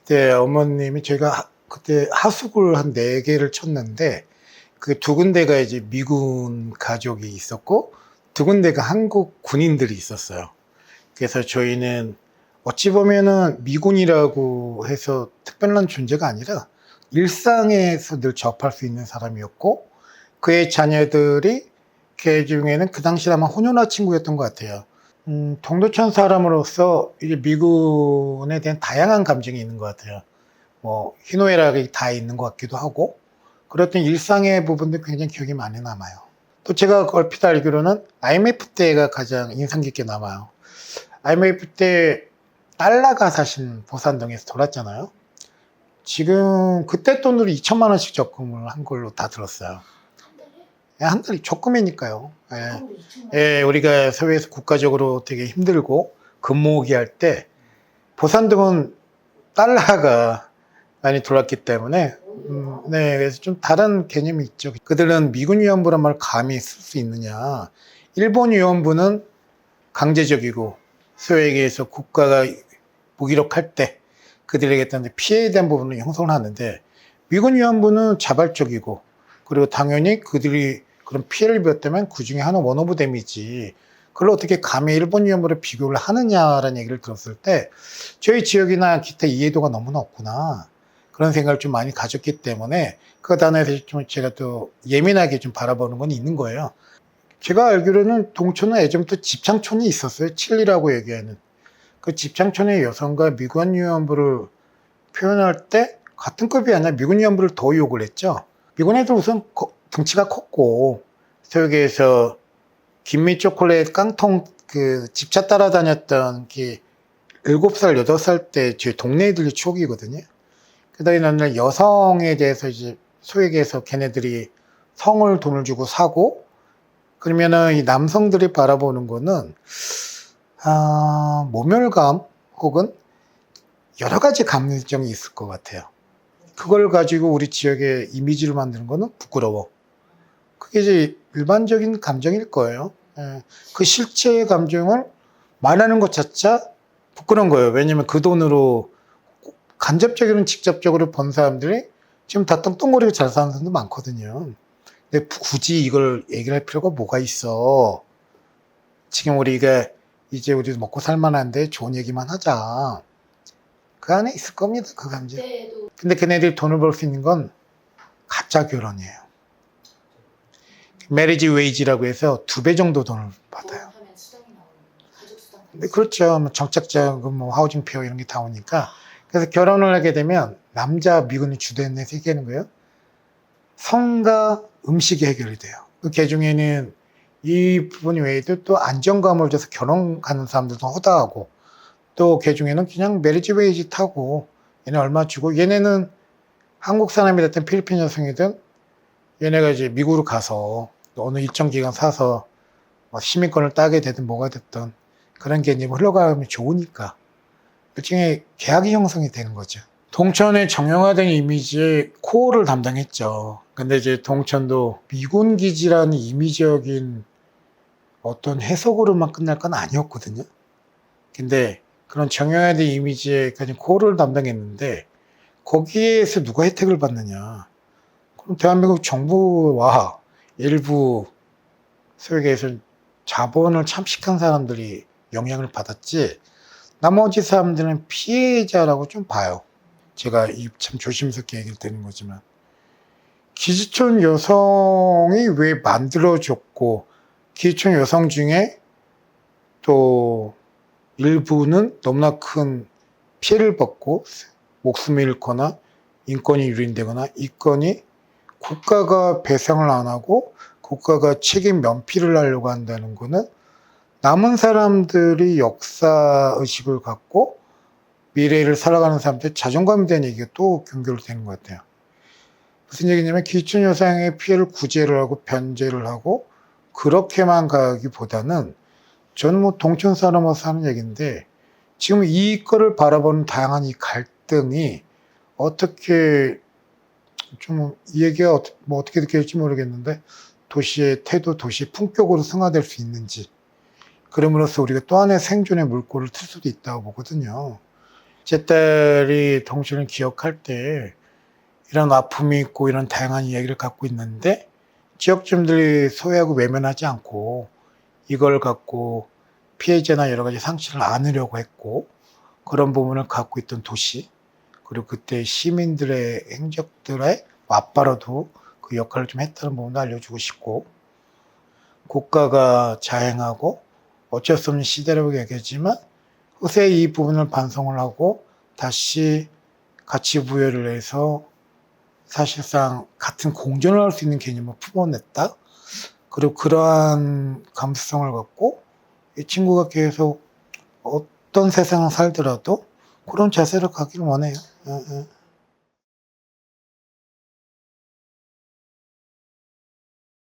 그때 어머님이 저희가 그때 하숙을 한 4개를 쳤는데 그 2군데가 이제 미군 가족이 있었고 2군데가 한국 군인들이 있었어요. 그래서 저희는 어찌 보면은 미군이라고 해서 특별한 존재가 아니라 일상에서 늘 접할 수 있는 사람이었고 그의 자녀들이 그 중에는 그 당시에 아마 혼혈화 친구였던 것 같아요. 동두천 사람으로서 이제 미군에 대한 다양한 감정이 있는 것 같아요. 뭐 희노애락이 다 있는 것 같기도 하고 그랬던 일상의 부분도 굉장히 기억이 많이 남아요. 또 제가 얼핏 알기로는 IMF 때가 가장 인상 깊게 남아요. IMF 때 달러가 사실 보산동에서 돌았잖아요. 지금 그때 돈으로 2천만 원씩 적금을 한 걸로 다 들었어요. 한 달이 적금이니까요. 예, 우리가 사회에서 국가적으로 되게 힘들고 근무하기 할 때 보산동은 달러가 많이 돌았기 때문에 네, 그래서 좀 다른 개념이 있죠. 그들은 미군 위안부란 말을 감히 쓸 수 있느냐. 일본 위안부는 강제적이고 소위 얘기해서 국가가 무기력할 때 그들에게 어떤 피해에 대한 부분을 형성을 하는데 미군 위안부는 자발적이고 그리고 당연히 그들이 그런 피해를 입었다면 그 중에 하나 원오브 데미지 그걸 어떻게 감히 일본 위안부를 비교를 하느냐라는 얘기를 들었을 때 저희 지역이나 기타 이해도가 너무나 없구나 그런 생각을 좀 많이 가졌기 때문에 그 단어에서 좀 제가 또 예민하게 좀 바라보는 건 있는 거예요. 제가 알기로는 동촌은 예전부터 집창촌이 있었어요. 칠리라고 얘기하는. 그 집창촌의 여성과 미군 위안부를 표현할 때 같은 급이 아니라 미군 위안부를 더 욕을 했죠. 미군 애들 우선 덩치가 컸고 저기에서 김미 초콜릿 깡통 그 집차 따라다녔던 게 7살, 8살 때 제 동네 애들이 추억이거든요. 그다음에 나는 여성에 대해서 이제 소위 얘기해서 걔네들이 성을 돈을 주고 사고 그러면은 이 남성들이 바라보는 거는 모멸감 혹은 여러 가지 감정이 있을 것 같아요. 그걸 가지고 우리 지역의 이미지를 만드는 거는 부끄러워. 그게 이제 일반적인 감정일 거예요. 예. 그 실체의 감정을 말하는 것 자체가 부끄러운 거예요. 왜냐면 그 돈으로 간접적으로는 직접적으로 번 사람들이 지금 다 떵떵거리고 잘 사는 사람도 많거든요. 근데 굳이 이걸 얘기를 할 필요가 뭐가 있어. 지금 우리가 이제 우리 먹고 살만한데 좋은 얘기만 하자. 그 안에 있을 겁니다. 그 감정. 근데 걔네들이 돈을 벌 수 있는 건 가짜 결혼이에요. 메리지 웨이지라고 해서 2배 정도 돈을 받아요. 네, 그렇죠. 뭐 정착자금, 뭐 하우징 페어 이런 게 다 오니까. 그래서 결혼을 하게 되면 남자 미군이 주도해서 얘기하는 거예요. 성과 음식이 해결이 돼요. 그 개중에는 이 부분 외에도 또 안정감을 줘서 결혼 가는 사람들도 허다하고 또 개중에는 그냥 메리지 웨이지 타고 얘네 얼마 주고 얘네는 한국 사람이 됐든 필리핀 여성이든 얘네가 이제 미국으로 가서 어느 일정 기간 사서 시민권을 따게 되든 뭐가 됐든 그런 개념이 흘러가면 좋으니까 일종의 계약이 형성이 되는 거죠. 동천의 정형화된 이미지의 코어를 담당했죠. 근데 이제 동천도 미군 기지라는 이미지적인 어떤 해석으로만 끝날 건 아니었거든요. 근데 그런 정형화된 이미지의 가진 코어를 담당했는데 거기에서 누가 혜택을 받느냐. 그럼 대한민국 정부와 일부 소위에서 자본을 참식한 사람들이 영향을 받았지 나머지 사람들은 피해자라고 좀 봐요. 제가 참 조심스럽게 얘기를 드리는 거지만 기지촌 여성이 왜 만들어졌고 기지촌 여성 중에 또 일부는 너무나 큰 피해를 받고 목숨을 잃거나 인권이 유린되거나 이 건이 국가가 배상을 안 하고 국가가 책임 면피를 하려고 한다는 거는 남은 사람들이 역사의식을 갖고 미래를 살아가는 사람들 자존감에 대한 얘기가 또 연결되는 것 같아요. 무슨 얘기냐면 기촌 여성의 피해를 구제를 하고 변제를 하고 그렇게만 가기보다는 저는 뭐 동천 사람으로서 하는 얘기인데 지금 이거를 바라보는 다양한 이 갈등이 어떻게 좀 이 얘기가 뭐 어떻게 느껴질지 모르겠는데 도시의 태도, 도시의 품격으로 승화될 수 있는지 그럼으로써 우리가 또 하나의 생존의 물꼬를 틀 수도 있다고 보거든요. 제 딸이 동시를 기억할 때 이런 아픔이 있고 이런 다양한 이야기를 갖고 있는데 지역주민들이 소외하고 외면하지 않고 이걸 갖고 피해자나 여러 가지 상처를 안으려고 했고 그런 부분을 갖고 있던 도시 그리고 그때 시민들의 행적들의 맞바로도 그 역할을 좀 했다는 부분도 알려주고 싶고 국가가 자행하고 어쩔 수 없는 시대라고 얘기하지만 후세에 이 부분을 반성을 하고 다시 가치 부여를 해서 사실상 같은 공존을 할 수 있는 개념을 품어냈다. 그리고 그러한 감수성을 갖고 이 친구가 계속 어떤 세상을 살더라도 그런 자세를 가기를 원해요. 예, 예.